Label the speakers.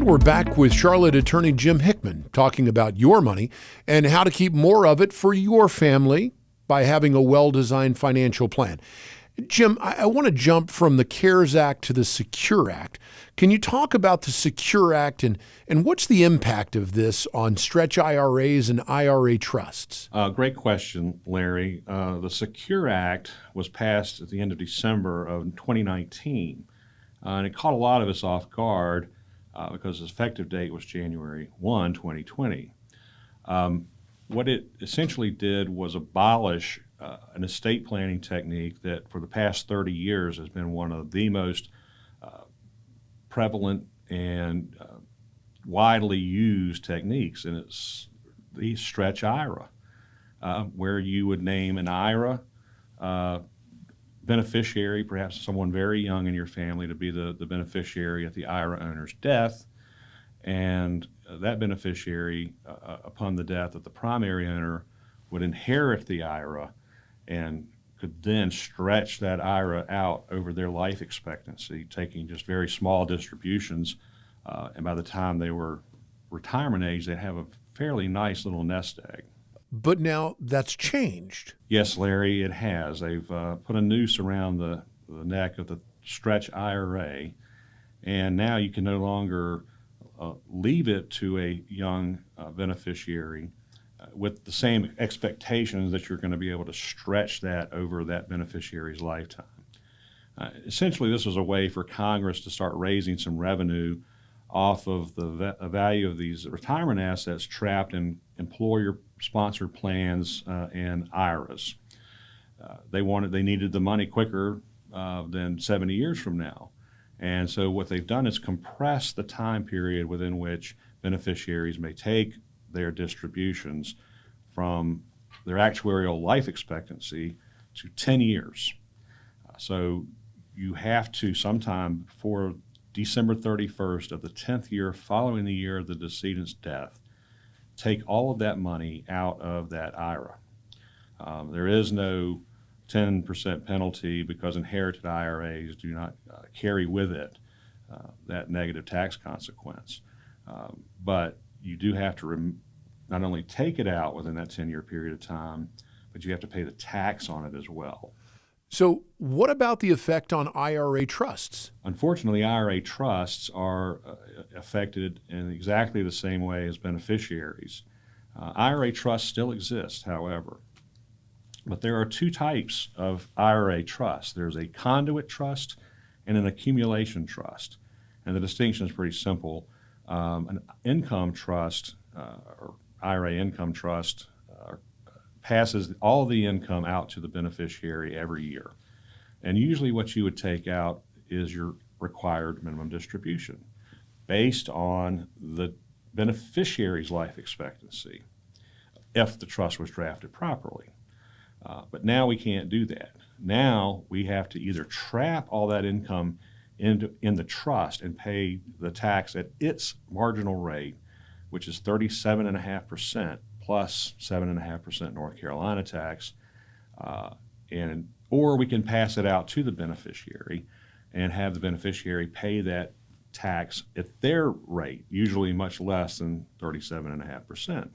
Speaker 1: And we're back with Charlotte attorney Jim Hickmon talking about your money and how to keep more of it for your family by having a well-designed financial plan. Jim, I want to jump from the CARES Act to the Secure Act. Can you talk about the Secure Act and what's the impact of this on stretch IRAs and IRA trusts?
Speaker 2: Great question, Larry. The Secure Act was passed at the end of December of 2019, and it caught a lot of us off guard because the effective date was January 1, 2020. What it essentially did was abolish an estate planning technique that for the past 30 years has been one of the most prevalent and widely used techniques, and it's the stretch IRA, where you would name an IRA beneficiary, perhaps someone very young in your family, to be the beneficiary at the IRA owner's death, and that beneficiary, upon the death of the primary owner, would inherit the IRA and could then stretch that IRA out over their life expectancy, taking just very small distributions. And by the time they were retirement age, they'd have a fairly nice little nest egg.
Speaker 1: But now that's changed.
Speaker 2: Yes, Larry, it has. They've put a noose around the neck of the stretch IRA, and now you can no longer leave it to a young beneficiary with the same expectations that you're going to be able to stretch that over that beneficiary's lifetime. Essentially, this was a way for Congress to start raising some revenue off of the value of these retirement assets trapped in employer-sponsored plans and IRAs. They needed the money quicker than 70 years from now. And so what they've done is compress the time period within which beneficiaries may take their distributions from their actuarial life expectancy to 10 years. So you have to, sometime before December 31st of the 10th year following the year of the decedent's death, take all of that money out of that IRA. There is no 10% penalty because inherited IRAs do not carry with it that negative tax consequence. But you do have to not only take it out within that 10-year period of time, but you have to pay the tax on it as well.
Speaker 1: So what about the effect on IRA trusts?
Speaker 2: Unfortunately, IRA trusts are affected in exactly the same way as beneficiaries. IRA trusts still exist, however. But there are two types of IRA trusts. There's a conduit trust and an accumulation trust. And the distinction is pretty simple. An income trust, or IRA income trust, passes all the income out to the beneficiary every year. And usually what you would take out is your required minimum distribution based on the beneficiary's life expectancy if the trust was drafted properly. But now we can't do that. Now we have to either trap all that income in the trust and pay the tax at its marginal rate, which is 37.5% plus 7.5% North Carolina tax, or we can pass it out to the beneficiary and have the beneficiary pay that tax at their rate, usually much less than 37.5%.